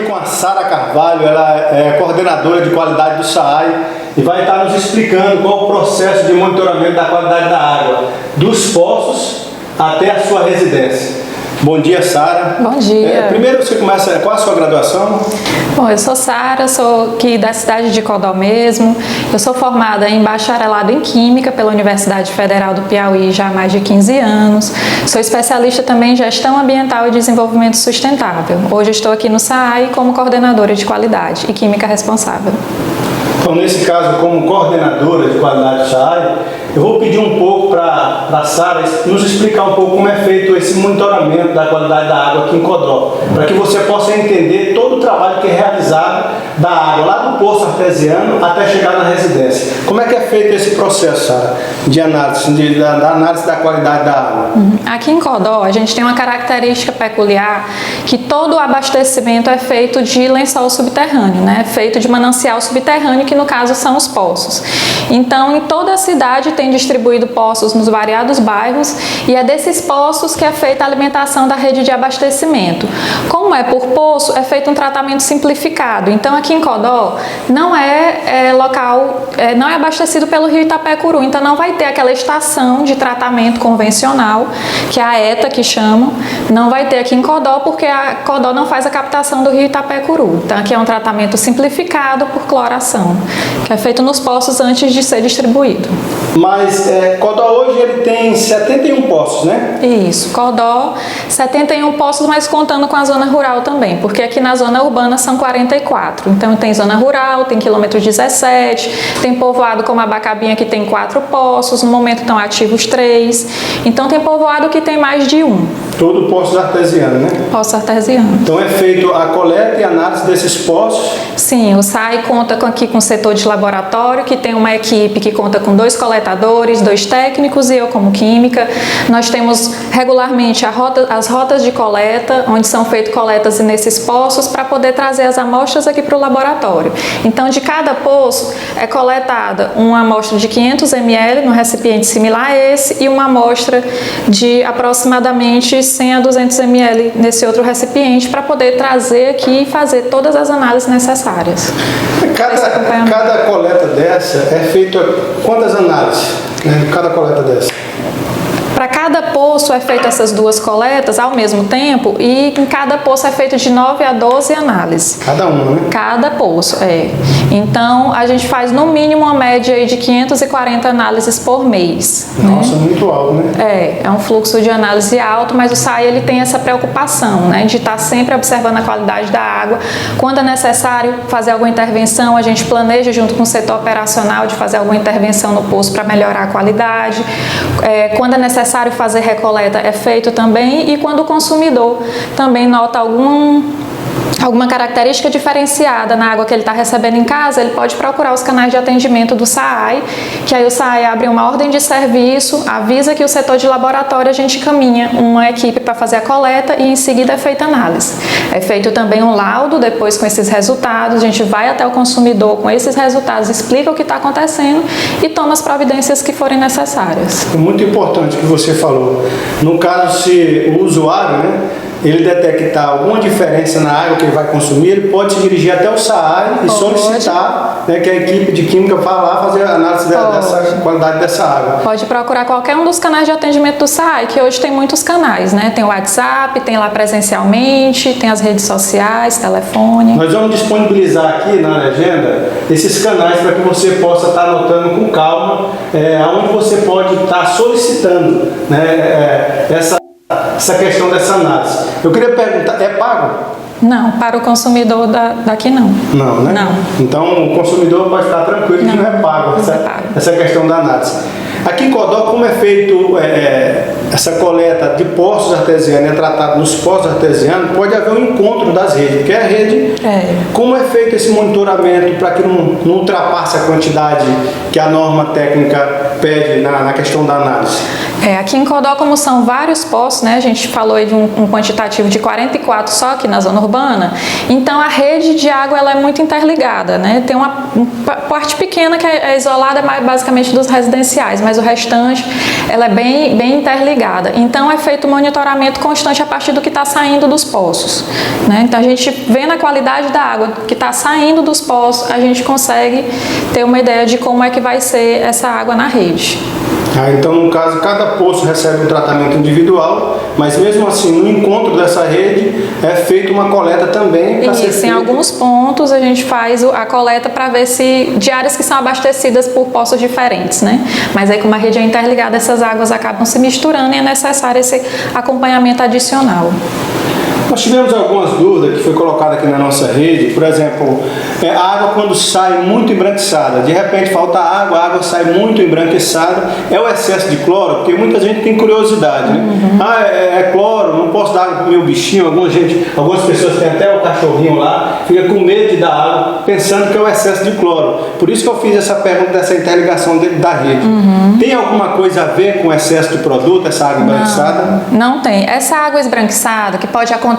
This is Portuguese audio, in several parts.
com a Sara Carvalho, ela é coordenadora de qualidade do SAAI e vai estar nos explicando qual o processo de monitoramento da qualidade da água, dos poços até a sua residência. Bom dia, Sara. Bom dia. Primeiro você começa, qual a sua graduação? Bom, eu sou Sara, sou aqui da cidade de Codó mesmo. Eu sou formada em bacharelado em Química pela Universidade Federal do Piauí já há mais de 15 anos. Sou especialista também em Gestão Ambiental e Desenvolvimento Sustentável. Hoje estou aqui no SAAI como coordenadora de qualidade e Química Responsável. Então, nesse caso, como coordenadora de qualidade do SAAI, eu vou pedir um pouco para a Sara nos explicar um pouco como é feito esse monitoramento da qualidade da água aqui em Codó, para que você possa entender todo o trabalho que é realizado da água, lá do poço artesiano até chegar na residência. Como é que é feito esse processo, Sara, de análise, da análise da qualidade da água? Aqui em Codó, a gente tem uma característica peculiar que todo o abastecimento é feito de lençol subterrâneo, né? Feito de manancial subterrâneo, que no caso são os poços. Então, em toda a cidade tem distribuído poços nos variados bairros e é desses poços que é feita a alimentação da rede de abastecimento. Como é por poço, é feito um tratamento simplificado. Então, aqui em Codó não é não é abastecido pelo rio Itapecuru, então não vai ter aquela estação de tratamento convencional, que é a ETA que chamam, não vai ter aqui em Codó, porque a Codó não faz a captação do rio Itapecuru. Então, aqui é um tratamento simplificado por cloração, que é feito nos poços antes de ser distribuído. Mas Codó hoje ele tem 71 poços, né? Isso, Codó, 71 poços, mas contando com a zona rural também, porque aqui na zona urbana são 44. Então tem zona rural, tem quilômetro 17, tem povoado como Abacabinha que tem 4 poços, no momento estão ativos 3. Então tem povoado que tem mais de 1. Todo poço artesiano, né? Poço artesiano. Então é feito a coleta e análise desses poços? Sim, o SAAI conta aqui com o setor de laboratório, que tem uma equipe que conta com 2 coletadores, 2 técnicos e eu como química. Nós temos regularmente as rotas de coleta, onde são feitas coletas nesses poços para poder trazer as amostras aqui para o laboratório. Então, de cada poço é coletada uma amostra de 500 ml, num recipiente similar a esse, e uma amostra de aproximadamente 100 a 200 ml nesse outro recipiente para poder trazer aqui e fazer todas as análises necessárias. Cada coleta dessa é feita quantas análises? Cada coleta dessa? Para cada poço é feito essas 2 coletas ao mesmo tempo e em cada poço é feito de 9 a 12 análises. Cada uma, né? Cada poço, é. Então, a gente faz no mínimo uma média aí de 540 análises por mês. Nossa, né? Muito alto, né? É um fluxo de análise alto, mas o SAAI ele tem essa preocupação, né? De estar sempre observando a qualidade da água. Quando é necessário fazer alguma intervenção, a gente planeja junto com o setor operacional de fazer alguma intervenção no poço para melhorar a qualidade. Quando é necessário fazer recoleta, é feito também, e quando o consumidor também nota alguma característica diferenciada na água que ele está recebendo em casa, ele pode procurar os canais de atendimento do SAAI, que aí o SAAI abre uma ordem de serviço, avisa que o setor de laboratório a gente encaminha uma equipe para fazer a coleta e em seguida é feita a análise. É feito também um laudo depois com esses resultados, a gente vai até o consumidor com esses resultados, explica o que está acontecendo e toma as providências que forem necessárias. É muito importante o que você falou. No caso, se o usuário, né, ele detectar alguma diferença na água que ele vai consumir, ele pode se dirigir até o SAAI e solicitar, né, que a equipe de química vá lá fazer a análise dessa qualidade dessa água. Pode procurar qualquer um dos canais de atendimento do SAAI, que hoje tem muitos canais, né? Tem o WhatsApp, tem lá presencialmente, tem as redes sociais, telefone. Nós vamos disponibilizar aqui na legenda esses canais para que você possa estar anotando com calma, onde você pode estar solicitando, né, essa questão dessa análise. Eu queria perguntar, é pago? Não, para o consumidor daqui não. Não, né? Não. Então o consumidor pode estar tranquilo que não é pago essa questão da análise. Aqui em Codó, como é feito essa coleta de poços artesianos, é tratado nos poços artesianos, pode haver um encontro das redes, porque a rede, como é feito esse monitoramento para que não ultrapasse a quantidade que a norma técnica pede na questão da análise? Aqui em Codó, como são vários poços, né, a gente falou aí de um quantitativo de 44 só aqui na zona urbana, então a rede de água ela é muito interligada, né? Tem uma parte pequena que é isolada basicamente dos residenciais, mas o restante ela é bem interligada. interligada. Então é feito monitoramento constante a partir do que está saindo dos poços, né? Então a gente vendo a qualidade da água que está saindo dos poços, a gente consegue ter uma ideia de como é que vai ser essa água na rede. Então, no caso, cada poço recebe um tratamento individual, mas mesmo assim, no encontro dessa rede, é feita uma coleta também para ser feita. Em alguns pontos a gente faz a coleta para ver se de áreas que são abastecidas por poços diferentes, né? Mas aí, como a rede é interligada, essas águas acabam se misturando e é necessário esse acompanhamento adicional. Nós tivemos algumas dúvidas que foi colocada aqui na nossa rede, por exemplo, a água quando sai muito embranquiçada, de repente falta água, a água sai muito embranquiçada, é o excesso de cloro? Porque muita gente tem curiosidade, né? É cloro, não posso dar água para o meu bichinho, algumas pessoas têm até o cachorrinho lá, fica com medo de dar água, pensando que é o excesso de cloro. Por isso que eu fiz essa pergunta dessa interligação da rede. Tem alguma coisa a ver com o excesso de produto, essa água embranquiçada? Não tem. Essa água esbranquiçada, que pode acontecer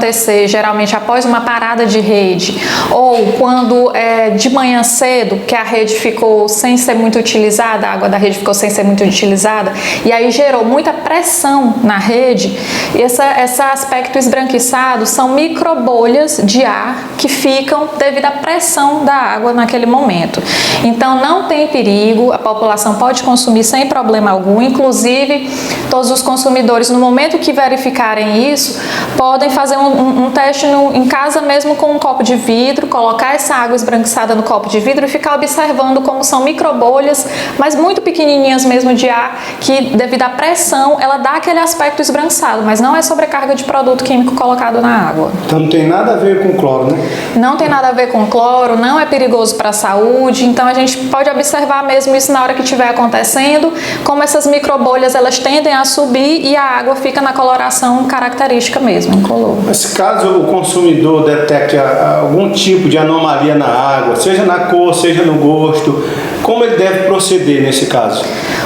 geralmente após uma parada de rede ou quando de manhã cedo, que a rede ficou sem ser muito utilizada, a água da rede ficou sem ser muito utilizada e aí gerou muita pressão na rede, esse aspecto esbranquiçado são microbolhas de ar que ficam devido à pressão da água naquele momento. Então não tem perigo, a população pode consumir sem problema algum, inclusive todos os consumidores no momento que verificarem isso, podem fazer um teste em casa mesmo com um copo de vidro, colocar essa água esbranquiçada no copo de vidro e ficar observando como são microbolhas, mas muito pequenininhas mesmo de ar, que devido à pressão, ela dá aquele aspecto esbranquiçado, mas não é sobrecarga de produto químico colocado na água. Então não tem nada a ver com cloro, né? Não tem nada a ver com cloro, não é perigoso para a saúde, então a gente pode observar mesmo isso na hora que estiver acontecendo, como essas microbolhas elas tendem a subir e a água fica na coloração característica mesmo, incolor. Mas caso o consumidor detecte algum tipo de anomalia na água, seja na cor, seja no gosto, como ele deve proceder nesse caso?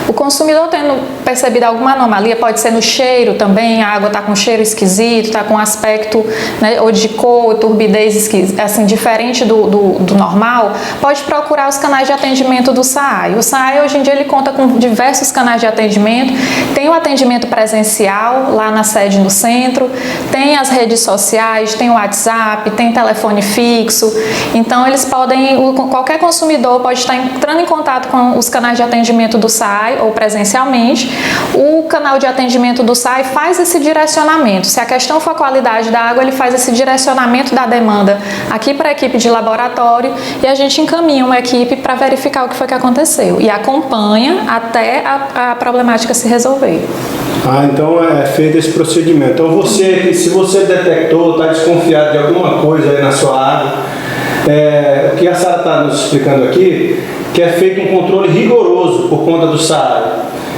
O consumidor tendo percebido alguma anomalia, pode ser no cheiro também, a água está com cheiro esquisito, está com aspecto, né, ou de cor, turbidez assim, diferente do normal, pode procurar os canais de atendimento do SAAI. O SAAI hoje em dia ele conta com diversos canais de atendimento, tem o atendimento presencial lá na sede no centro, tem as redes sociais, tem o WhatsApp, tem telefone fixo, então eles podem, qualquer consumidor pode estar entrando em contato com os canais de atendimento do SAAI ou presencialmente. O canal de atendimento do SAAI faz esse direcionamento. Se a questão for a qualidade da água, ele faz esse direcionamento da demanda aqui para a equipe de laboratório e a gente encaminha uma equipe para verificar o que foi que aconteceu e acompanha até a problemática se resolver. Então é feito esse procedimento. Então se você detectou, está desconfiado de alguma coisa aí na sua água, o que a Sara está nos explicando aqui, que é feito um controle rigoroso por conta do SAAI.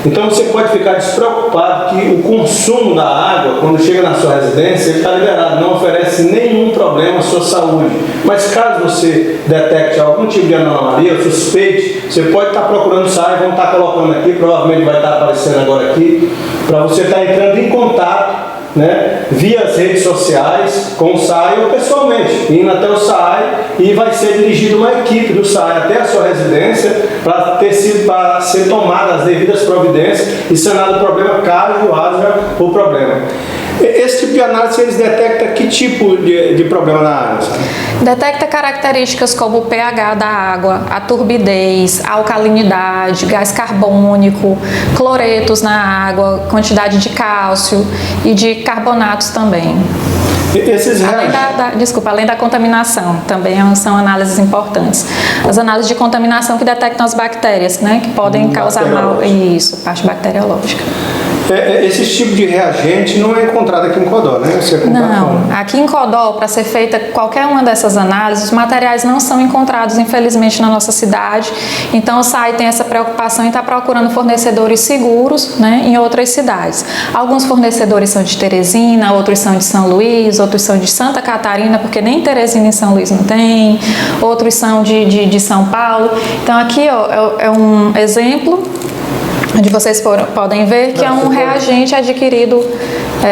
Então você pode ficar despreocupado que o consumo da água, quando chega na sua residência, ele está liberado, não oferece nenhum problema à sua saúde. Mas caso você detecte algum tipo de anomalia, suspeite, você pode estar procurando o SAAI, vamos estar colocando aqui, provavelmente vai estar aparecendo agora aqui, para você estar entrando em contato, né, via as redes sociais com o SAAI ou pessoalmente, indo até o SAAI, e vai ser dirigida uma equipe do SAAI até a sua residência para ser tomadas as devidas providências e sanado o problema caso haja o problema. Esse tipo de análise, eles detectam que tipo de problema na água? Sabe? Detecta características como o pH da água, a turbidez, a alcalinidade, gás carbônico, cloretos na água, quantidade de cálcio e de carbonatos também. Além da contaminação, também são análises importantes. As análises de contaminação que detectam as bactérias, né, que podem causar mal. Isso, parte bacteriológica. Esse tipo de reagente não é encontrado aqui em Codó, né? Não, aqui em Codó, para ser feita qualquer uma dessas análises, os materiais não são encontrados, infelizmente, na nossa cidade. Então, o SAAI tem essa preocupação em estar procurando fornecedores seguros, né, em outras cidades. Alguns fornecedores são de Teresina, outros são de São Luís, outros são de Santa Catarina, porque nem Teresina e São Luís não tem, outros são de São Paulo. Então, aqui ó, é um exemplo onde vocês podem ver que é um reagente adquirido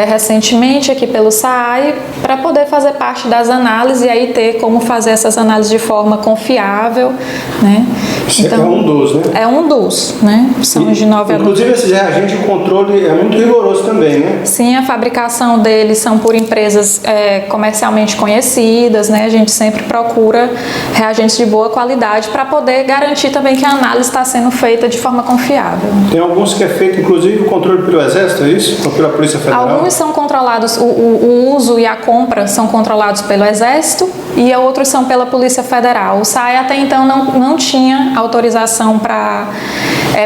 recentemente aqui pelo SAAI para poder fazer parte das análises e aí ter como fazer essas análises de forma confiável, né? Então, é um dos, né? É um dos, né? São de 9 a 12. Inclusive, esses reagentes, o controle é muito rigoroso também, né? Sim, a fabricação deles são por empresas comercialmente conhecidas, né? A gente sempre procura reagentes de boa qualidade para poder garantir também que a análise está sendo feita de forma confiável. Tem alguns que é feito, inclusive, o controle pelo Exército, é isso? Ou pela Polícia Federal? Alguns são controlados, o uso e a compra são controlados pelo Exército e outros são pela Polícia Federal. O SAAI até então não tinha autorização para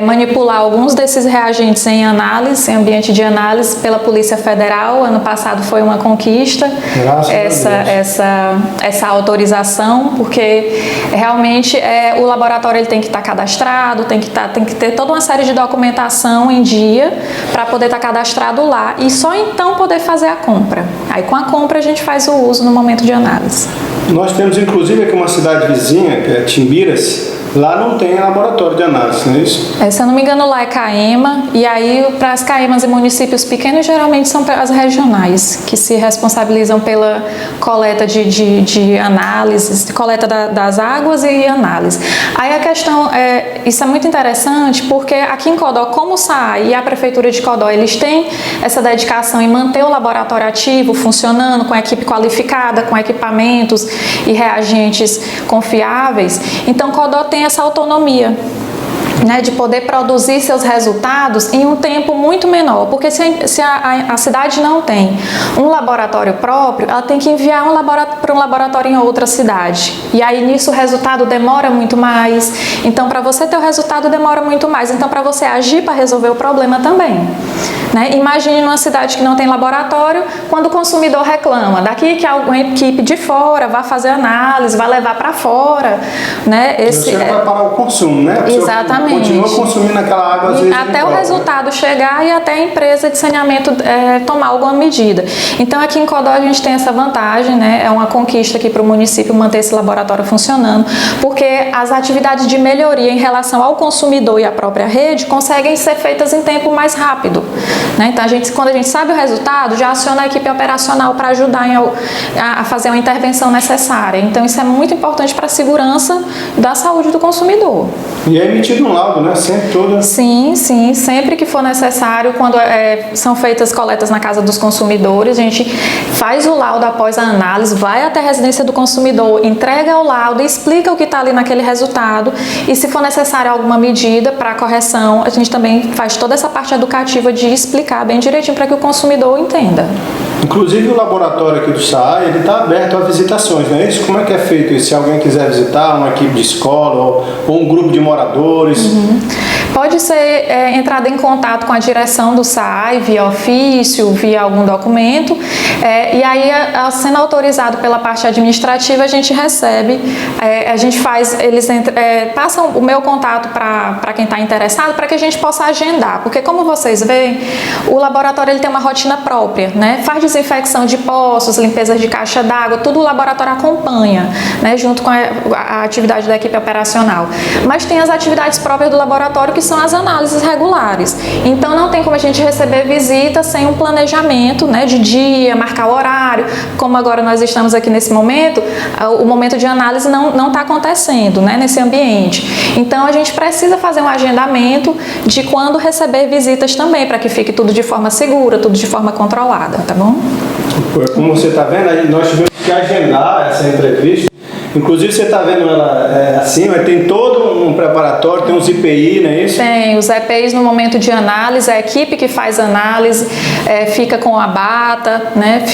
manipular alguns desses reagentes em análise, em ambiente de análise pela Polícia Federal. Ano passado foi uma conquista essa autorização, porque realmente o laboratório ele tem que estar cadastrado, tem que ter toda uma série de documentação em dia para poder estar cadastrado lá e só então poder fazer a compra. Aí com a compra a gente faz o uso no momento de análise. Nós temos inclusive aqui uma cidade vizinha, que é Timbiras. Lá não tem laboratório de análise, não é isso? Se eu não me engano, lá é CAEMA, e aí para as CAEMAs e municípios pequenos, geralmente são as regionais, que se responsabilizam pela coleta de análises, coleta das águas e análise. Aí a questão, isso é muito interessante, porque aqui em Codó, como o SAAI e a Prefeitura de Codó, eles têm essa dedicação em manter o laboratório ativo, funcionando, com a equipe qualificada, com equipamentos e reagentes confiáveis, então Codó tem essa autonomia, né, de poder produzir seus resultados em um tempo muito menor, porque se a cidade não tem um laboratório próprio, ela tem que enviar para um laboratório em outra cidade, e aí nisso o resultado demora muito mais, então para você ter o resultado demora muito mais, então para você agir para resolver o problema também. Né? Imagine numa cidade que não tem laboratório, quando o consumidor reclama, daqui que alguma equipe de fora vai fazer análise, vai levar para fora. Né? Você vai parar o consumo, né? A exatamente. Continua consumindo aquela água, às vezes até o resultado chegar e até a empresa de saneamento tomar alguma medida. Então aqui em Codó a gente tem essa vantagem, né? É uma conquista aqui para o município manter esse laboratório funcionando, porque as atividades de melhoria em relação ao consumidor e à própria rede conseguem ser feitas em tempo mais rápido. Né? Então, quando a gente sabe o resultado, já aciona a equipe operacional para ajudar a fazer uma intervenção necessária. Então, isso é muito importante para a segurança da saúde do consumidor. E é emitido um laudo, né? Sempre toda... Sim, sempre que for necessário, quando são feitas coletas na casa dos consumidores, a gente faz o laudo após a análise, vai até a residência do consumidor, entrega o laudo, explica o que está ali naquele resultado e se for necessário alguma medida para correção, a gente também faz toda essa parte educativa de explicar bem direitinho para que o consumidor entenda. Inclusive o laboratório aqui do SAAI, ele está aberto a visitações, não é isso? Como é que é feito isso? Se alguém quiser visitar, uma equipe de escola ou um grupo de moradores? Pode ser entrada em contato com a direção do SAAI via ofício, via algum documento, e aí, sendo autorizado pela parte administrativa, a gente recebe, a gente faz, eles passam o meu contato para quem está interessado, para que a gente possa agendar, porque como vocês veem, o laboratório ele tem uma rotina própria, né? Faz desinfecção de poços, limpeza de caixa d'água, tudo o laboratório acompanha, né? Junto com a atividade da equipe operacional. Mas tem as atividades próprias do laboratório, que são as análises regulares. Então não tem como a gente receber visita sem um planejamento, né, de dia, marcar o horário. Como agora nós estamos aqui nesse momento, o momento de análise não está acontecendo, né, nesse ambiente. Então a gente precisa fazer um agendamento de quando receber visitas também, para que fique tudo de forma segura, tudo de forma controlada, tá bom? Como você está vendo, nós tivemos que agendar essa entrevista. Inclusive, você está vendo ela assim, mas tem todo um preparatório, tem uns EPI, não é isso? Tem, os EPIs no momento de análise, a equipe que faz análise fica com a bata, né?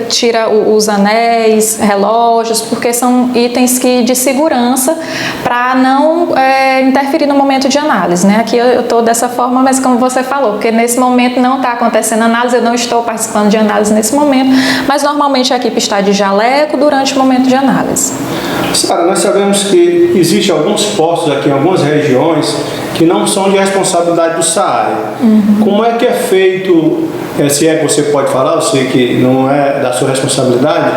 Tira os anéis, relógios, porque são itens de segurança para não interferir no momento de análise, né? Aqui eu estou dessa forma, mas como você falou, porque nesse momento não está acontecendo análise, eu não estou participando de análise nesse momento, mas normalmente a equipe está de jaleco durante o momento de análise. Sara, nós sabemos que existem alguns postos aqui em algumas regiões que não são de responsabilidade do SAAI. Como é que é feito, se é que você pode falar, eu sei que não é da sua responsabilidade,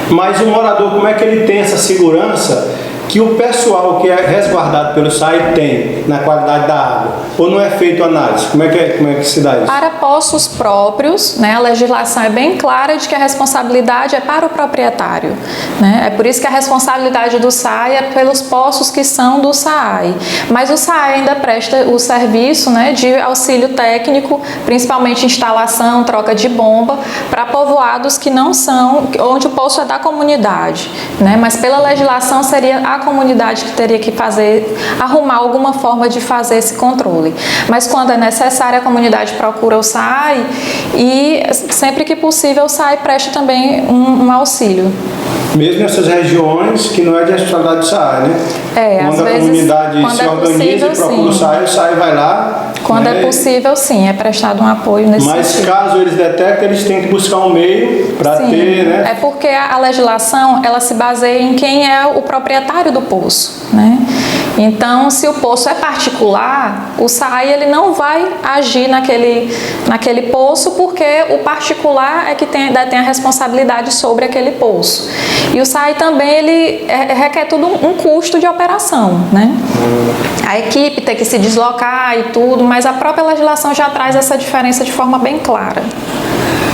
mas o morador, como é que ele tem essa segurança que o pessoal que é resguardado pelo SAI tem na qualidade da água? Ou não é feito análise? Como é que se dá isso? Para poços próprios, né, a legislação é bem clara de que a responsabilidade é para o proprietário, né? É por isso que a responsabilidade do SAI é pelos poços que são do SAI. Mas o SAI ainda presta o serviço, né, de auxílio técnico, principalmente instalação, troca de bomba, para povoados que não são, onde o poço é da comunidade, né? Mas pela legislação seria a comunidade que teria que arrumar alguma forma de fazer esse controle. Mas quando é necessário, a comunidade procura o SAI e sempre que possível o SAI presta também um auxílio. Mesmo nessas regiões que não é de responsabilidade do SAI, né? Quando a comunidade se organiza e procura o SAI vai lá. Quando é possível, sim, é prestado um apoio nesse sentido. Mas caso eles detectem, eles têm que buscar um meio para ter, né? É porque a legislação, ela se baseia em quem é o proprietário do poço, né? Então, se o poço é particular, o SAI ele não vai agir naquele poço, porque o particular é que detém a responsabilidade sobre aquele poço. E o SAI também ele requer tudo um custo de operação, né? A equipe tem que se deslocar e tudo, mas a própria legislação já traz essa diferença de forma bem clara.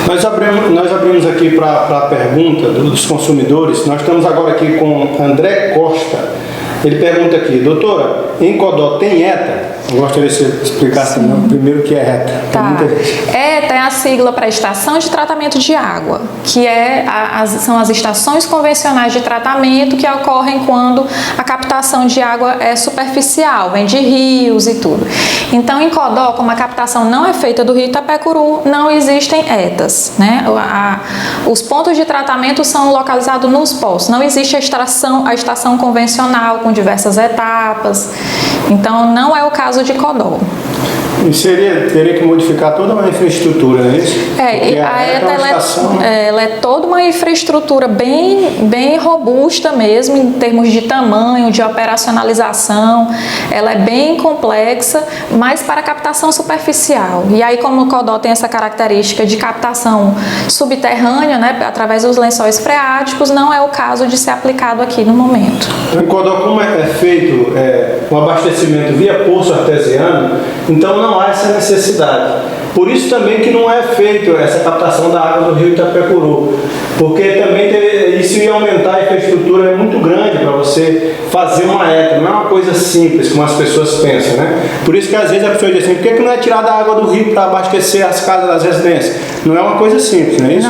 Nós abrimos aqui para a pergunta dos consumidores. Nós estamos agora aqui com André Costa. Ele pergunta aqui, doutora, em Codó tem ETA? Eu gostaria que você explicasse primeiro o que é ETA. Tá. ETA é a sigla para Estação de Tratamento de Água, que são as estações convencionais de tratamento que ocorrem quando a captação de água é superficial, vem de rios e tudo. Então, em Codó, como a captação não é feita do rio Itapecuru, não existem ETAs, né? Os pontos de tratamento são localizados nos poços, não existe a estação convencional com diversas etapas, então não é o caso de Codó. E teria que modificar toda uma infraestrutura, não é isso? E a ETA ela é toda uma infraestrutura bem robusta mesmo, em termos de tamanho, de operacionalização. Ela é bem complexa, mas para captação superficial. E aí, como o Codó tem essa característica de captação subterrânea, né, através dos lençóis freáticos, não é o caso de ser aplicado aqui no momento. Em Codó, como é feito o abastecimento via poço artesiano, então não há essa necessidade. Por isso também que não é feito essa captação da água do rio Itapecuru, porque também isso ia aumentar a infraestrutura, é muito grande para você fazer uma ETA, não é uma coisa simples como as pessoas pensam, né? Por isso que às vezes a pessoa diz assim, por que não é tirada a água do rio para abastecer as casas das residências? Não é uma coisa simples, não é isso?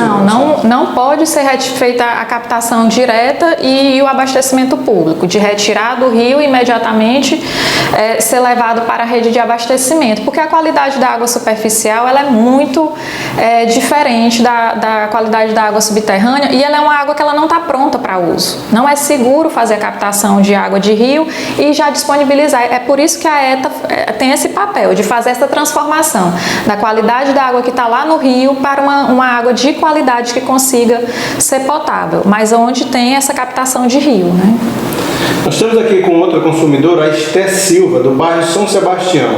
Não pode ser feita a captação direta e o abastecimento público, de retirar do rio imediatamente ser levado para a rede de abastecimento, porque a qualidade da água superficial ela é muito diferente da qualidade da água subterrânea e ela é uma água que ela não está pronta para uso. Não é seguro fazer a captação de água de rio e já disponibilizar. É por isso que a ETA tem esse papel de fazer essa transformação da qualidade da água que está lá no rio para uma água de qualidade que consiga ser potável, mas onde tem essa captação de rio, né? Nós estamos aqui com outra consumidora, a Esté Silva, do bairro São Sebastião.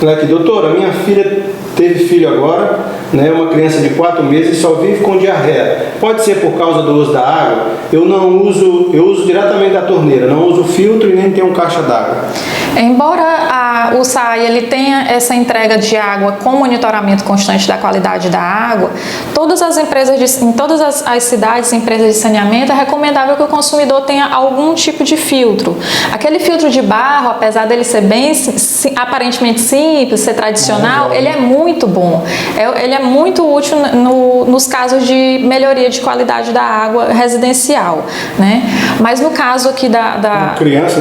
Ela aqui, doutora, minha filha teve filho agora, né, uma criança de 4 meses e só vive com diarreia. Pode ser por causa do uso da água? Eu uso diretamente da torneira, não uso filtro e nem tenho caixa d'água. Embora o SAI ele tenha essa entrega de água com monitoramento constante da qualidade da água, todas as empresas em todas as cidades, empresas de saneamento, é recomendável que o consumidor tenha algum tipo de filtro. Aquele filtro de barro, apesar dele ser bem aparentemente simples, ser tradicional, ele é muito bom. Ele é muito útil nos casos de melhoria de qualidade da água residencial, né? Mas no caso aqui uma criança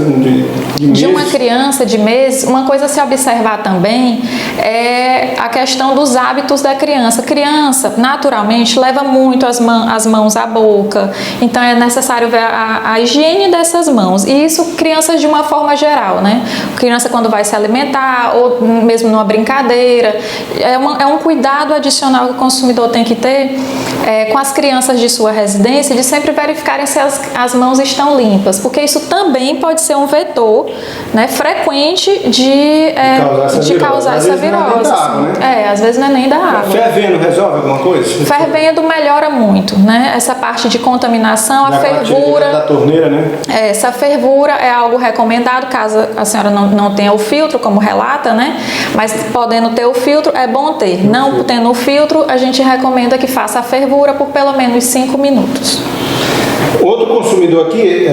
de uma criança de meses, uma coisa a se observar também é a questão dos hábitos da criança. A criança, naturalmente, leva muito as mãos à boca, então é necessário ver a higiene dessas mãos. E isso, crianças de uma forma geral, né? Criança quando vai se alimentar, ou mesmo numa brincadeira, é um cuidado adicional que o consumidor tem que ter com as crianças de sua residência, de sempre verificarem se as mãos estão limpas, porque isso também pode ser um vetor, né, frequente de causar essa virose. Às vezes não é nem da água. Fervendo resolve alguma coisa? Fervendo melhora muito, né? Essa parte de contaminação, a fervura da torneira, né? Essa fervura é algo recomendado caso a senhora não tenha o filtro, como relata, né? Mas podendo ter o filtro, é bom ter. Não tendo o filtro, a gente recomenda que faça a fervura por pelo menos 5 minutos. Outro consumidor aqui,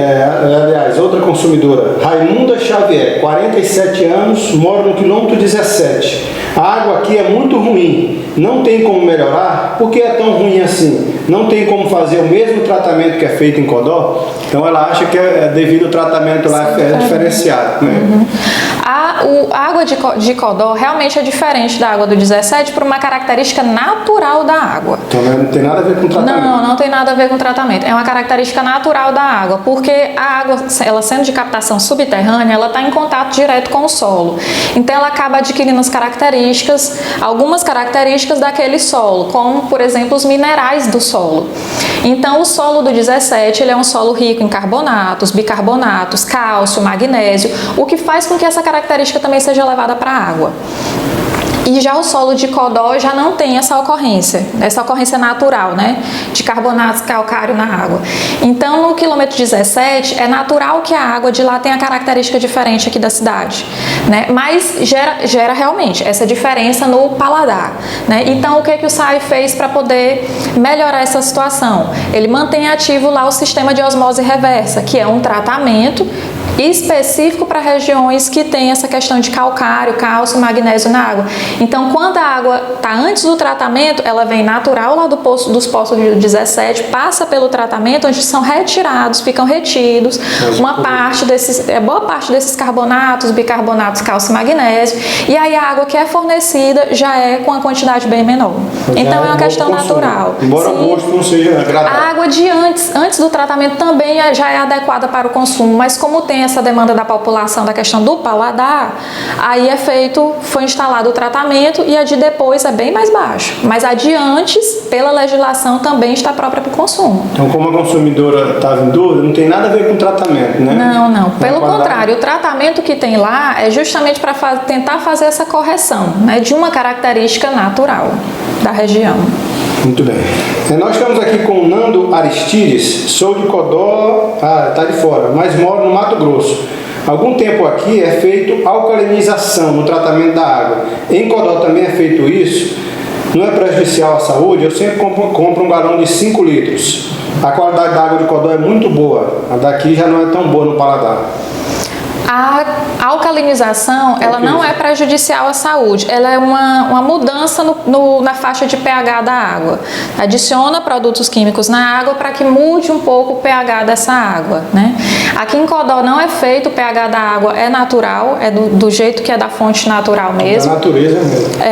outra consumidora, Raimunda Xavier, 47 anos, mora no quilômetro 17. A água aqui é muito ruim, não tem como melhorar. Por que é tão ruim assim? Não tem como fazer o mesmo tratamento que é feito em Codó? Então ela acha que é devido ao tratamento lá é diferenciado, né? A água de Codó realmente é diferente da água do 17 por uma característica natural da água. Então não tem nada a ver com tratamento? Não tem nada a ver com tratamento. É uma característica natural da água, porque a água, ela sendo de captação subterrânea, ela está em contato direto com o solo. Então ela acaba adquirindo algumas características daquele solo, como, por exemplo, os minerais do solo. Então o solo do 17, ele é um solo rico em carbonatos, bicarbonatos, cálcio, magnésio, o que faz com que essa característica também seja levada para a água. E já o solo de Codó já não tem essa ocorrência natural, né? De carbonatos, calcário na água. Então, no quilômetro 17, é natural que a água de lá tenha a característica diferente aqui da cidade, né? Mas gera realmente essa diferença no paladar, né? Então, o que o SAI fez para poder melhorar essa situação? Ele mantém ativo lá o sistema de osmose reversa, que é um tratamento específico para regiões que tem essa questão de calcário, cálcio, magnésio na água. Então, quando a água está antes do tratamento, ela vem natural lá dos poços de 17, passa pelo tratamento, onde são retirados, ficam retidos boa parte desses carbonatos, bicarbonatos, cálcio e magnésio, e aí a água que é fornecida já é com a quantidade bem menor. Então, é uma questão natural. Embora o gosto não seja agradável. A água de antes do tratamento também já é adequada para o consumo, mas como tem essa demanda da população da questão do paladar, aí foi instalado o tratamento e a de depois é bem mais baixo. Mas a de antes, pela legislação, também está própria para o consumo. Então, como a consumidora estava em dúvida, não tem nada a ver com o tratamento, né? Não. Pelo contrário, o tratamento que tem lá é justamente para tentar fazer essa correção, né, de uma característica natural da região. Muito bem. Nós estamos aqui com o Nando Aristides, sou de Codó, está de fora, mas moro no Mato Grosso. Há algum tempo aqui é feito alcalinização no tratamento da água. Em Codó também é feito isso. Não é prejudicial à saúde? Eu sempre compro um galão de 5 litros. A qualidade da água de Codó é muito boa. A daqui já não é tão boa no paladar. A alcalinização, ela não é prejudicial à saúde, ela é uma mudança na faixa de pH da água. Adiciona produtos químicos na água para que mude um pouco o pH dessa água, né? Aqui em Codó não é feito, o pH da água é natural, é do jeito que é da fonte natural mesmo. Da natureza mesmo.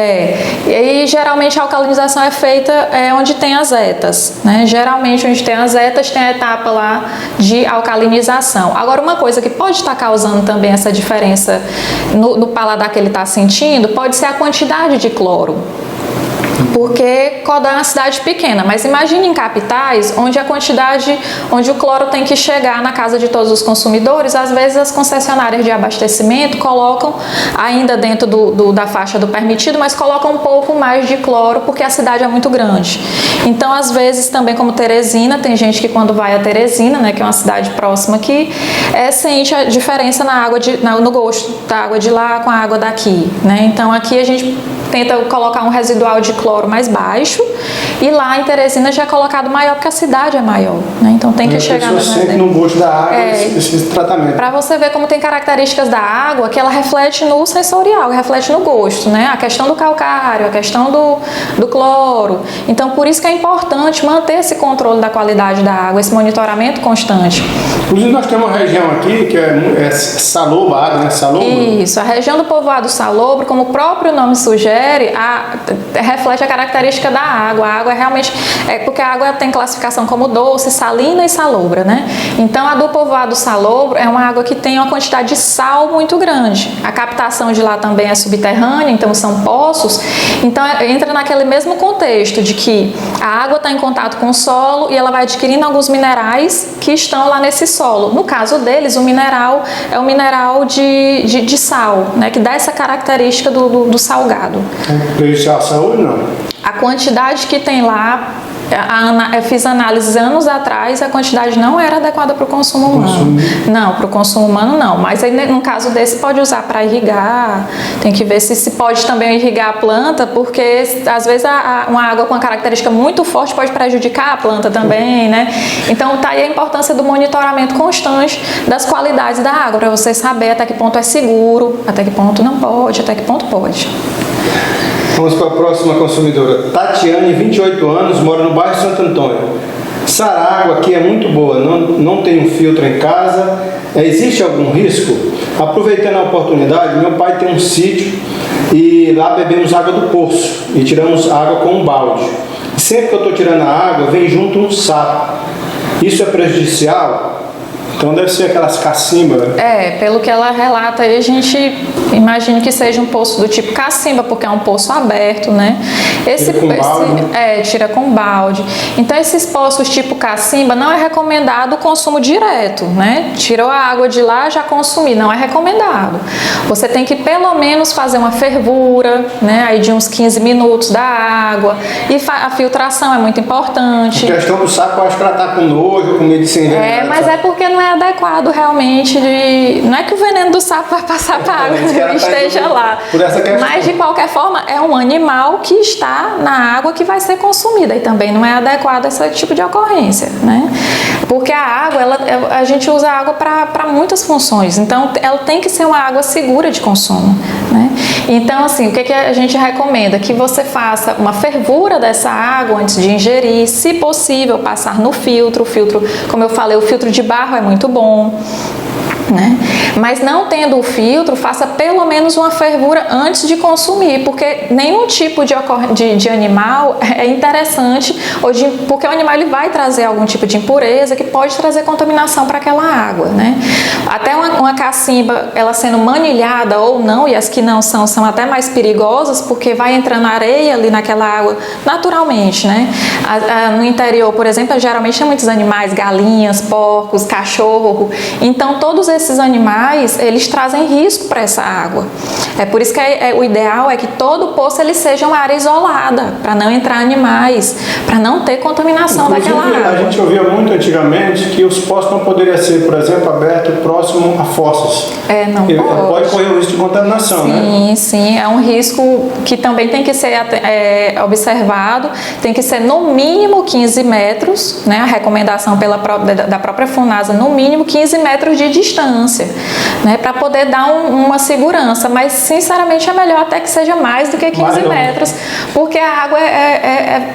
E geralmente a alcalinização é feita onde tem as etas, né? Geralmente onde tem as etas tem a etapa lá de alcalinização. Agora, uma coisa que pode estar causando também essa diferença no paladar que ele está sentindo, pode ser a quantidade de cloro. Porque Codó é uma cidade pequena, mas imagine em capitais onde o cloro tem que chegar na casa de todos os consumidores. Às vezes as concessionárias de abastecimento colocam ainda dentro da faixa do permitido, mas colocam um pouco mais de cloro porque a cidade é muito grande. Então, às vezes também, como Teresina, tem gente que quando vai a Teresina, né, que é uma cidade próxima aqui, sente a diferença no gosto da água de lá com a água daqui, né? Então aqui a gente tenta colocar um residual de cloro mais baixo e lá em Teresina já é colocado maior porque a cidade é maior, né? Então tem que chegar no gosto da água esse tratamento. Para você ver como tem características da água que ela reflete no sensorial, reflete no gosto, né? A questão do calcário, a questão do cloro. Então por isso que é importante manter esse controle da qualidade da água, esse monitoramento constante. Inclusive nós temos uma região aqui que é Salobro, né? Salobro. Isso, a região do povoado Salobro, como o próprio nome sugere, confere, reflete a característica da água. A água é realmente, porque a água tem classificação como doce, salina e salobra, né? Então a do povoado salobro é uma água que tem uma quantidade de sal muito grande. A captação de lá também é subterrânea, então são poços. Então entra naquele mesmo contexto de que a água está em contato com o solo e ela vai adquirindo alguns minerais que estão lá nesse solo. No caso deles, o mineral é o mineral de sal, né, que dá essa característica do salgado. Prejudicial à saúde, não? A quantidade que tem lá, eu fiz análises anos atrás, a quantidade não era adequada para o consumo humano. Não, para o consumo humano não. Mas aí, no caso desse, pode usar para irrigar. Tem que ver se pode também irrigar a planta, porque às vezes uma água com uma característica muito forte pode prejudicar a planta também, né? Então tá aí a importância do monitoramento constante das qualidades da água, para você saber até que ponto é seguro, até que ponto não pode, até que ponto pode. Vamos para a próxima consumidora. Tatiane, 28 anos, mora no bairro Santo Antônio. Sara, a água aqui é muito boa, não tem um filtro em casa. Existe algum risco? Aproveitando a oportunidade, meu pai tem um sítio e lá bebemos água do poço e tiramos água com um balde. Sempre que eu estou tirando a água, vem junto um sapo. Isso é prejudicial? Então deve ser aquelas cacimbas. Pelo que ela relata aí, a gente imagina que seja um poço do tipo cacimba, porque é um poço aberto, né? Tira com balde. Então esses poços tipo cacimba não é recomendado o consumo direto, né? Tirou a água de lá, já consumir, não é recomendado. Você tem que pelo menos fazer uma fervura, né? Aí de uns 15 minutos da água. E a filtração é muito importante. A questão do sapo, eu acho que ela tá com nojo, com medo de ser envenenado. Mas é porque não é adequado realmente não é que o veneno do sapo vai passar para a água que esteja lá, mas de qualquer forma é um animal que está na água que vai ser consumida e também não é adequado esse tipo de ocorrência, né? Porque a água, a gente usa a água para muitas funções, então ela tem que ser uma água segura de consumo, né? Então assim, o que a gente recomenda? Que você faça uma fervura dessa água antes de ingerir, se possível passar no filtro. O filtro, como eu falei, o filtro de barro é muito bom, né? Mas não tendo o filtro, faça pelo menos uma fervura antes de consumir, porque nenhum tipo de animal é interessante, porque o animal ele vai trazer algum tipo de impureza que pode trazer contaminação para aquela água, né? Até uma cacimba, ela sendo manilhada ou não, e as que não são até mais perigosas, porque vai entrando areia ali naquela água naturalmente, né? No interior, por exemplo, geralmente tem muitos animais, galinhas, porcos, cachorro, então todos esses animais, eles trazem risco para essa água. É por isso que o ideal é que todo poço ele seja uma área isolada, para não entrar animais, para não ter contaminação daquela água. A gente ouvia muito antigamente que os poços não poderiam ser, por exemplo, abertos próximo a fossas. Não pode. Pode correr o risco de contaminação, né? Sim, é um risco que também tem que ser observado, tem que ser no mínimo 15 metros, né? A recomendação da própria FUNASA, no mínimo 15 metros de distância, né? Para poder dar uma segurança, mas sinceramente é melhor até que seja mais do que 15 metros, porque a água é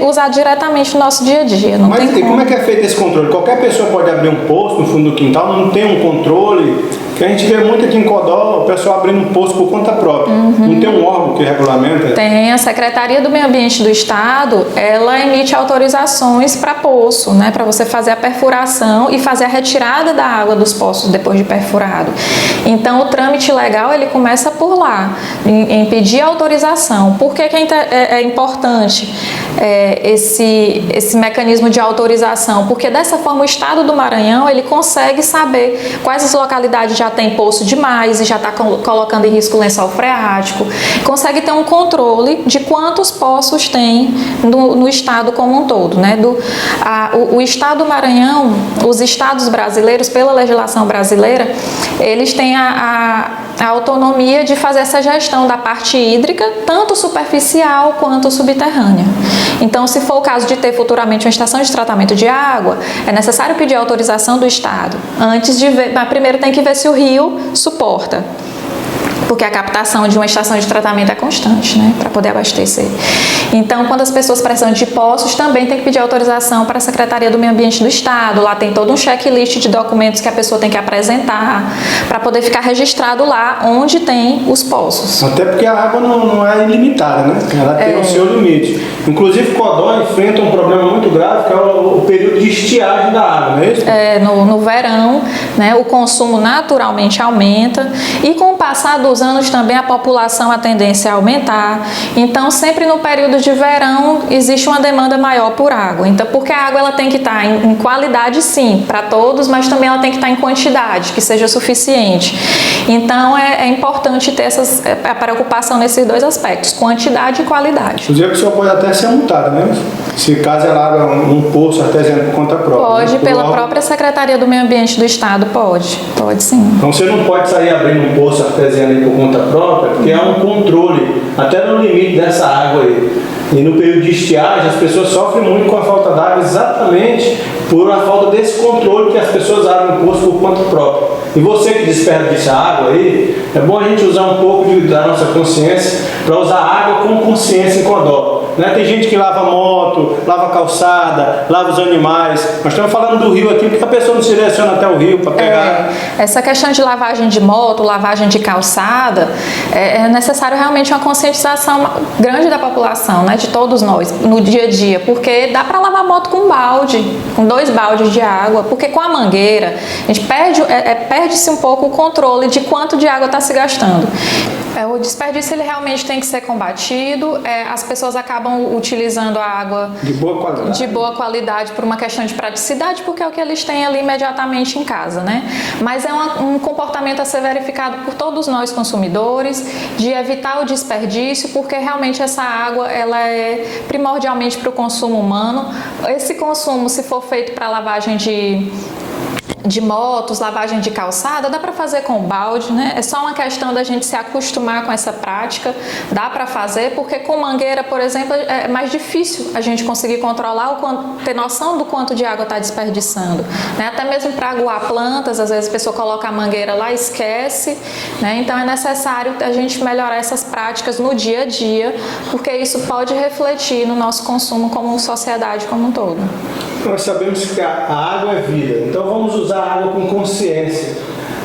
usada diretamente no nosso dia a dia. Mas como é que é feito esse controle? Qualquer pessoa pode abrir um poço no fundo do quintal, não tem um controle? Que a gente vê muito aqui em Codó, o pessoal abrindo um poço por conta própria. Não tem um órgão que regulamenta? Tem. A Secretaria do Meio Ambiente do Estado, ela emite autorizações para poço, né? Para você fazer a perfuração e fazer a retirada da água dos poços depois de perfurado. Então, o trâmite legal, ele começa por lá, em pedir autorização. Por que é importante esse mecanismo de autorização? Porque dessa forma o Estado do Maranhão, ele consegue saber quais as localidades já tem poço demais e já está colocando em risco o lençol freático, consegue ter um controle de quantos poços tem no estado como um todo, né? O estado do Maranhão, os estados brasileiros, pela legislação brasileira, eles têm a autonomia de fazer essa gestão da parte hídrica, tanto superficial quanto subterrânea. Então, se for o caso de ter futuramente uma estação de tratamento de água, é necessário pedir autorização do estado. Antes de ver, primeiro tem que ver se o rio suporta. porque a captação de uma estação de tratamento é constante, né, para poder abastecer. Então, quando as pessoas precisam de poços, também tem que pedir autorização para a Secretaria do Meio Ambiente do Estado. Lá tem todo um checklist de documentos que a pessoa tem que apresentar para poder ficar registrado lá onde tem os poços. Até porque a água não é ilimitada, né? Ela tem o seu limite. Inclusive, Codó enfrenta um problema muito grave, que é o período de estiagem da água, não é isso? No verão, né, o consumo naturalmente aumenta e com o passar dos anos também a população a tendência a aumentar. Então, sempre no período de verão existe uma demanda maior por água. Então, porque a água ela tem que estar em qualidade, sim, para todos, mas também ela tem que estar em quantidade, que seja suficiente. Então, é importante ter a preocupação nesses dois aspectos, quantidade e qualidade. Inclusive, a pessoa pode até ser multada, né? Se caso ela abra um poço artesiano por conta própria. Pode, né? pela própria Secretaria do Meio Ambiente do Estado, pode sim. Então você não pode sair abrindo um poço artesiano por conta própria, porque há um controle, até no limite dessa água aí. E no período de estiagem, as pessoas sofrem muito com a falta d'água, exatamente por a falta desse controle que as pessoas abrem um poço por conta própria. E você que desperdiça água aí, é bom a gente usar um pouco da nossa consciência para usar água com consciência em Codó. Né? Tem gente que lava moto, lava calçada, lava os animais. Nós estamos falando do rio aqui porque a pessoa não se direciona até o rio para pegar. Essa questão de lavagem de moto, lavagem de calçada, é necessário realmente uma conscientização grande da população, né? De todos nós, no dia a dia, porque dá para lavar moto com balde, com 2 baldes de água, porque com a mangueira a gente perde-se um pouco o controle de quanto de água está se gastando. O desperdício ele realmente tem que ser combatido. As pessoas acabam utilizando a água de boa qualidade por uma questão de praticidade, porque é o que eles têm ali imediatamente em casa, né? Mas é um comportamento a ser verificado por todos nós consumidores, de evitar o desperdício, porque realmente essa água ela é primordialmente para o consumo humano. Esse consumo, se for feito para lavagem de motos, lavagem de calçada, dá para fazer com balde, né? É só uma questão da gente se acostumar com essa prática, dá para fazer, porque com mangueira, por exemplo, é mais difícil a gente conseguir controlar ter noção do quanto de água está desperdiçando, né? Até mesmo para aguar plantas, às vezes a pessoa coloca a mangueira lá e esquece, né? Então é necessário a gente melhorar essas práticas no dia a dia, porque isso pode refletir no nosso consumo como sociedade como um todo. Nós sabemos que a água é vida, então vamos usar a água com consciência.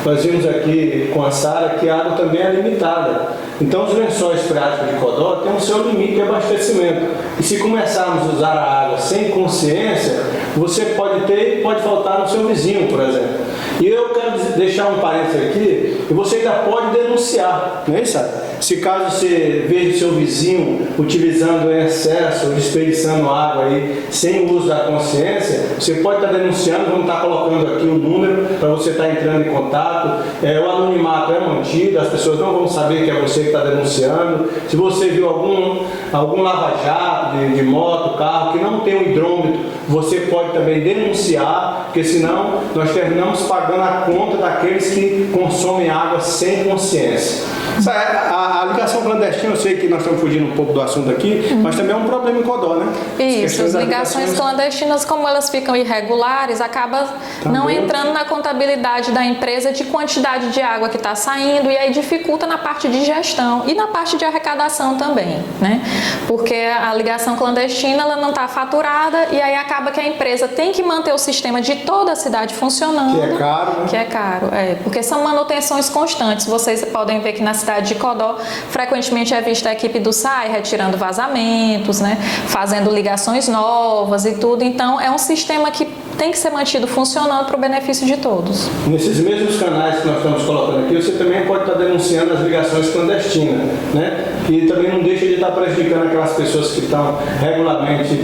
Nós vimos aqui com a Sara que a água também é limitada. Então os lençóis freáticos de Codó têm o seu limite de abastecimento. E se começarmos a usar a água sem consciência, você pode faltar no seu vizinho, por exemplo. E eu quero deixar um parênteses aqui, e você ainda pode denunciar, não é isso? Se caso você veja seu vizinho utilizando em excesso, desperdiçando água aí, sem o uso da consciência, você pode estar denunciando, vamos estar colocando aqui o número para você estar entrando em contato. O anonimato é mantido, as pessoas não vão saber que é você que está denunciando. Se você viu algum lava-jato de moto, carro, que não tem um hidrômetro, você pode também denunciar, porque senão nós terminamos pagando a conta daqueles que consomem água sem consciência. A ligação clandestina, eu sei que nós estamos fugindo um pouco do assunto aqui, mas também é um problema em Codó, né? Isso, as ligações clandestinas, como elas ficam irregulares, acaba não entrando na contabilidade da empresa de quantidade de água que está saindo, e aí dificulta na parte de gestão e na parte de arrecadação também, né? Porque a ligação clandestina ela não está faturada, e aí acaba que a empresa tem que manter o sistema de toda a cidade funcionando. Que é caro, né? Que é caro, porque são manutenções constantes. Vocês podem ver que na cidade de Codó, frequentemente é vista a equipe do SAI retirando vazamentos, né? Fazendo ligações novas e tudo. Então, é um sistema que tem que ser mantido funcionando para o benefício de todos. Nesses mesmos canais que nós estamos colocando aqui, você também pode estar denunciando as ligações clandestinas, né? E também não deixa de estar prejudicando aquelas pessoas que estão regularmente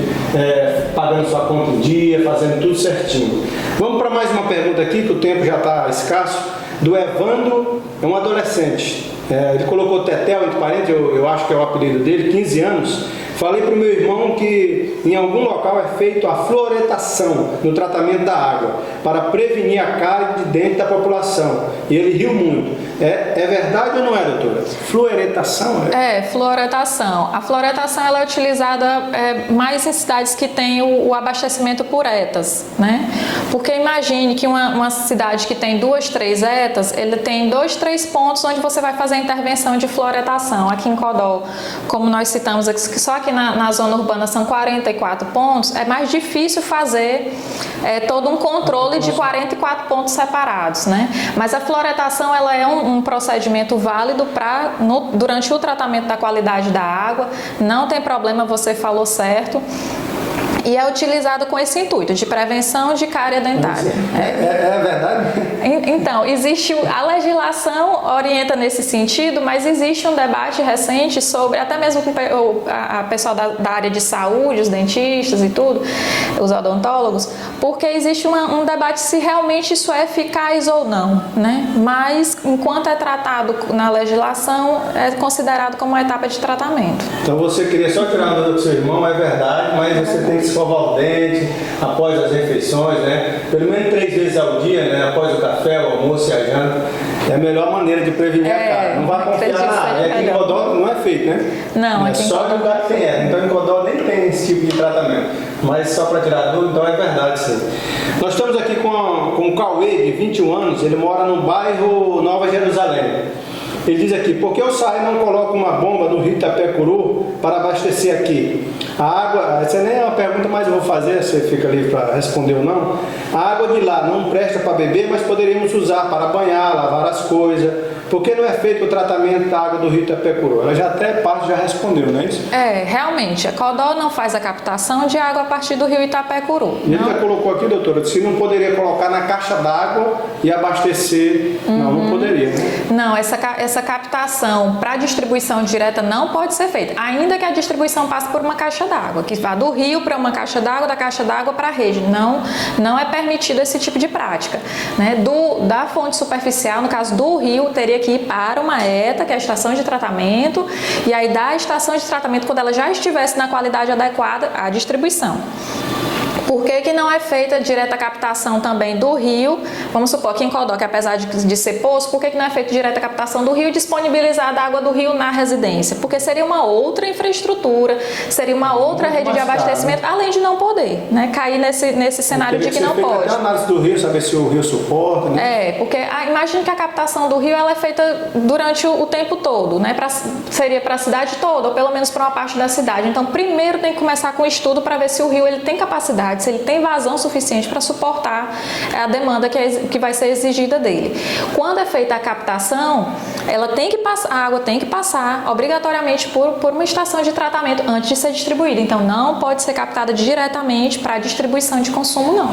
pagando sua conta em dia, fazendo tudo certinho. Vamos para mais uma pergunta aqui, que o tempo já está escasso, do Evandro, é um adolescente. Ele colocou Tetel entre parênteses, eu acho que é o apelido dele, 15 anos. Falei para o meu irmão que em algum local é feito a fluoretação no tratamento da água para prevenir a cárie de dente da população. E ele riu muito. É verdade ou não é, doutora? Fluoretação? Fluoretação. A fluoretação ela é utilizada mais em cidades que têm o abastecimento por etas, né? Porque imagine que uma cidade que tem 2, 3 etas, ele tem 2, 3 pontos onde você vai fazer intervenção de floretação. Aqui em Codó, como nós citamos aqui, só aqui na zona urbana são 44 pontos, é mais difícil fazer todo um controle de 44 pontos separados, né? Mas a floretação, ela é um procedimento válido durante o tratamento da qualidade da água, não tem problema, você falou certo. E é utilizado com esse intuito de prevenção de cárie dentária. É verdade? Então, a legislação orienta nesse sentido, mas existe um debate recente sobre, até mesmo com a pessoal da área de saúde, os dentistas e tudo, os odontólogos, porque existe um debate se realmente isso é eficaz ou não, né? Mas, enquanto é tratado na legislação, é considerado como uma etapa de tratamento. Então, você queria só tirar a dúvida do seu irmão, é verdade, mas você tem que escovar o dente após as refeições, né? Pelo menos 3 vezes ao dia, né? Após o café, o almoço e a janta. É a melhor maneira de prevenir a cárie. Não vai confiar na área. Aqui em Codó não é feito, né? Não, é só em lugar que tem hernia. Então em Codó nem tem esse tipo de tratamento. Mas só para tirar dúvida, então é verdade sim. Nós estamos aqui com o Cauê, de 21 anos. Ele mora no bairro Nova Jerusalém. Ele diz aqui: por que o SAI não coloca uma bomba no rio Itapecuru para abastecer aqui? A água, essa nem é uma pergunta, mas eu vou fazer, você fica livre para responder ou não. A água de lá não presta para beber, mas poderíamos usar para banhar, lavar as coisas. Por que não é feito o tratamento da água do rio Itapecuru? Ela já até parte já respondeu, não é isso? Realmente, a Codó não faz a captação de água a partir do rio Itapecuru. Ele já colocou aqui, doutora, se não poderia colocar na caixa d'água e abastecer. Não poderia, né? Não, essa captação para distribuição direta não pode ser feita, ainda que a distribuição passe por uma caixa d'água, que vá do rio para uma caixa d'água, da caixa d'água para a rede. Não é permitido esse tipo de prática, né? Da fonte superficial, no caso do rio, teria que ir para uma ETA, que é a estação de tratamento, e aí da estação de tratamento, quando ela já estivesse na qualidade adequada, a distribuição. Por que não é feita direta captação também do rio? Vamos supor que em Codó, que apesar de ser poço, por que não é feita direta captação do rio e disponibilizar a água do rio na residência? Porque seria uma outra infraestrutura, seria uma outra rede de abastecimento, além de não poder, né, cair nesse cenário de que não pode. Até a análise do rio, saber se o rio suporta, né? Porque imagine que a captação do rio ela é feita durante o tempo todo, né? Seria para a cidade toda, ou pelo menos para uma parte da cidade. Então, primeiro tem que começar com o estudo para ver se o rio ele tem capacidade, se ele tem vazão suficiente para suportar a demanda que vai ser exigida dele. Quando é feita a captação, a água tem que passar obrigatoriamente por uma estação de tratamento antes de ser distribuída. Então, não pode ser captada diretamente para distribuição de consumo, não.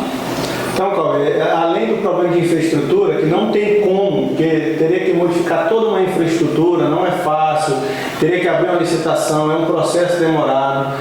Então, Cauê, além do problema de infraestrutura, que não tem como, porque teria que modificar toda uma infraestrutura, não é fácil, teria que abrir uma licitação, é um processo demorado.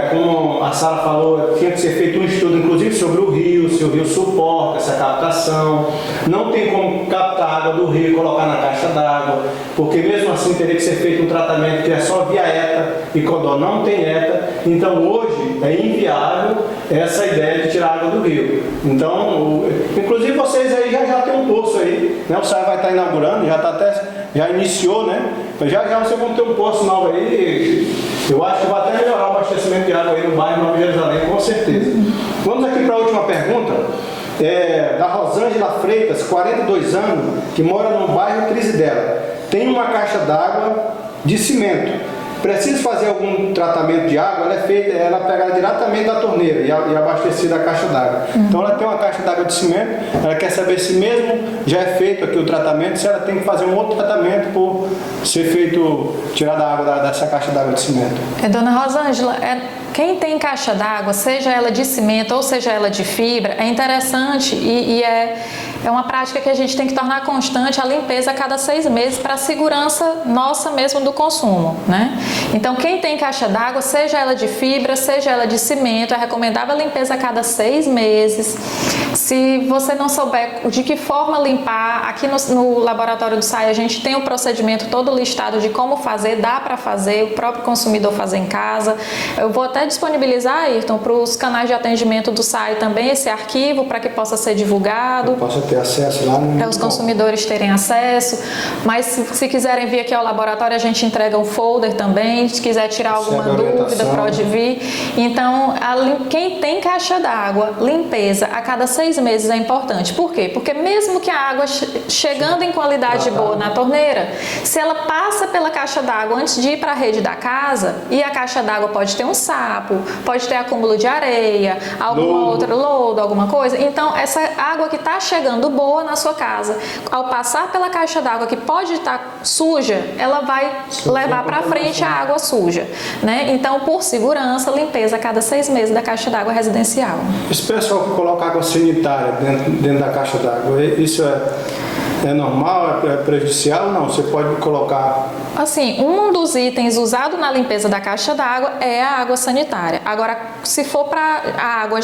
Como a Sara falou, tinha que ser feito um estudo, inclusive, sobre o rio, se o rio suporta essa captação. Não tem como captar a água do rio e colocar na caixa d'água, porque mesmo assim teria que ser feito um tratamento que é só via ETA, e Codó não tem ETA. Então, hoje, é inviável essa ideia de tirar a água do rio. Então, inclusive vocês aí já tem um poço aí, né? O SAI vai estar inaugurando, já iniciou, né? Mas já vocês vão ter um poço novo aí. Eu acho que vai até melhorar o abastecimento de água aí no bairro Nova Jerusalém, com certeza. Vamos aqui para a última pergunta. Da Rosângela Freitas, 42 anos, que mora no bairro Crisidela. Tem uma caixa d'água de cimento. Precisa fazer algum tratamento de água, ela é pegada diretamente da torneira e abastecida a caixa d'água. Então ela tem uma caixa d'água de cimento, ela quer saber se mesmo já é feito aqui o tratamento, se ela tem que fazer um outro tratamento por ser feito, tirar da água dessa caixa d'água de cimento. Dona Rosângela, quem tem caixa d'água, seja ela de cimento ou seja ela de fibra, é interessante e é uma prática que a gente tem que tornar constante a limpeza a cada 6 meses para a segurança nossa mesmo do consumo, né? Então, quem tem caixa d'água, seja ela de fibra, seja ela de cimento, é recomendável a limpeza a cada 6 meses. Se você não souber de que forma limpar, aqui no laboratório do SAI a gente tem o procedimento todo listado de como fazer, dá para fazer, o próprio consumidor fazer em casa. Eu vou até disponibilizar, Ayrton, para os canais de atendimento do SAI também esse arquivo para que possa ser divulgado. Possa ter ter acesso lá. Para os consumidores terem acesso, mas se quiserem vir aqui ao laboratório, a gente entrega um folder também, se quiser tirar alguma dúvida, pode vir. Então, quem tem caixa d'água, limpeza a cada 6 meses é importante. Por quê? Porque mesmo que a água chegando em qualidade boa na torneira, se ela passa pela caixa d'água antes de ir para a rede da casa, e a caixa d'água pode ter um sapo, pode ter acúmulo de areia, alguma outra lodo, alguma coisa, então essa água que está chegando boa na sua casa, ao passar pela caixa d'água que pode estar suja, ela vai levar para frente a água suja, né? Então, por segurança, limpeza a cada 6 meses da caixa d'água residencial. Esse pessoal que coloca água sanitária dentro da caixa d'água, isso é normal, é prejudicial? Não, você pode colocar... Assim, um dos itens usado na limpeza da caixa d'água é a água sanitária. Agora, se for para a água,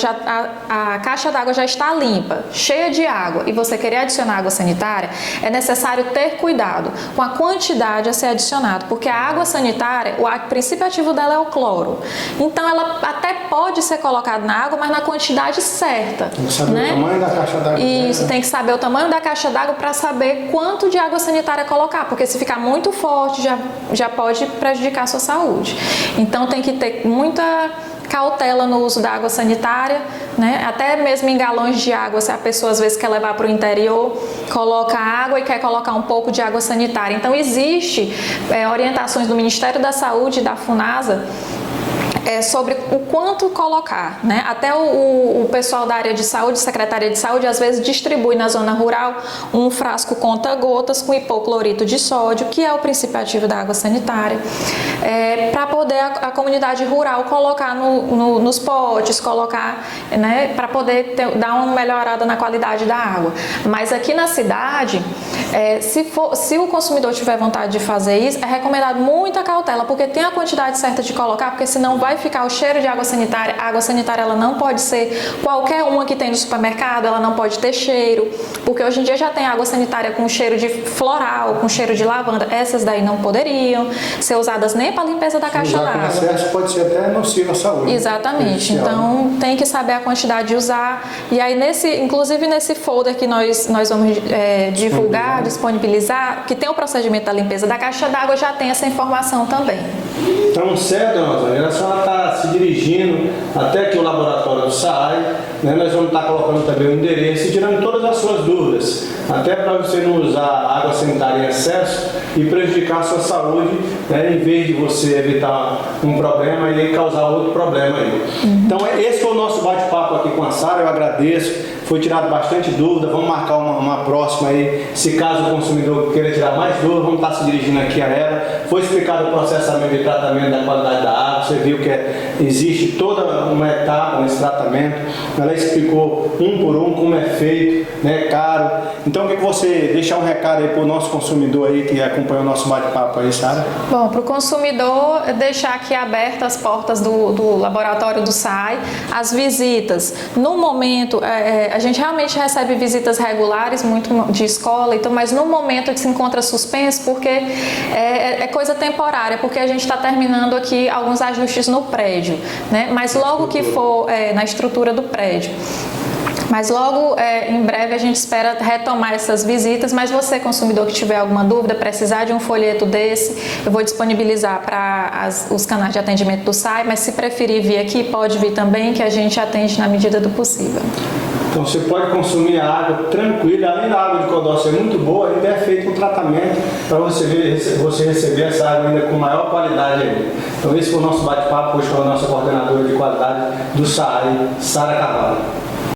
a caixa d'água já está limpa, cheia de água, e você querer adicionar água sanitária, é necessário ter cuidado com a quantidade a ser adicionado, porque a água sanitária, o princípio ativo dela é o cloro. Então, ela até pode ser colocada na água, mas na quantidade certa. Tem que saber o tamanho da caixa d'água. Isso, tem que saber o tamanho da caixa d'água para saber quanto de água sanitária colocar, porque se ficar muito forte, já pode prejudicar a sua saúde. Então tem que ter muita cautela no uso da água sanitária, né? Até mesmo em galões de água, se a pessoa às vezes quer levar para o interior, coloca água e quer colocar um pouco de água sanitária. Então existe orientações do Ministério da Saúde e da Funasa sobre o quanto colocar, né? Até o pessoal da área de saúde, Secretaria de Saúde, às vezes distribui na zona rural um frasco conta-gotas com hipoclorito de sódio, que é o princípio ativo da água sanitária, para poder a comunidade rural colocar nos potes, colocar, né, para poder dar uma melhorada na qualidade da água. Mas aqui na cidade, se o consumidor tiver vontade de fazer isso, é recomendado muita cautela, porque tem a quantidade certa de colocar, porque senão vai ficar o cheiro de água sanitária. A água sanitária ela não pode ser qualquer uma que tem no supermercado, ela não pode ter cheiro, porque hoje em dia já tem água sanitária com cheiro de floral, com cheiro de lavanda. Essas daí não poderiam ser usadas nem para limpeza da caixa d'água. Excesso pode ser até nocivo à saúde. Exatamente. Então tem que saber a quantidade de usar. E aí inclusive nesse folder que nós vamos divulgar, disponibilizar, que tem o procedimento da limpeza da caixa d'água, já tem essa informação também. Então, certo, dona Antônia, a senhora está se dirigindo até aqui o laboratório do SAAI, né? Nós vamos estar colocando também o endereço e tirando todas as suas dúvidas, até para você não usar água sanitária em excesso e prejudicar a sua saúde, né? Em vez de você evitar um problema e causar outro problema aí. Então, esse foi o nosso bate-papo aqui com a Sara, eu agradeço, foi tirado bastante dúvida, vamos marcar uma próxima aí, se caso o consumidor queira tirar mais dúvidas, vamos estar se dirigindo aqui a ela. Foi explicado o processamento e tratamento da qualidade da água, você viu que existe toda uma etapa nesse tratamento, ela explicou um por um como é feito, né, caro. Então, o que você deixar um recado aí para o nosso consumidor aí que acompanha o nosso bate-papo aí, Sara? Bom, para o consumidor, deixar aqui abertas as portas do laboratório do SAAI, as visitas. No momento, a gente realmente recebe visitas regulares, muito de escola, então, mas no momento que se encontra suspenso, porque é coisa temporária, porque a gente está terminando aqui alguns ajustes no prédio, né? Mas logo que for na estrutura do prédio. Mas logo, em breve, a gente espera retomar essas visitas, mas você, consumidor, que tiver alguma dúvida, precisar de um folheto desse, eu vou disponibilizar para os canais de atendimento do SAAI, mas se preferir vir aqui, pode vir também, que a gente atende na medida do possível. Então você pode consumir a água tranquila, além da água de Codó ser muito boa, ainda é feito um tratamento para você receber essa água ainda com maior qualidade aí. Então esse foi o nosso bate-papo hoje com a nossa coordenadora de qualidade do SAAI, Sara Carvalho.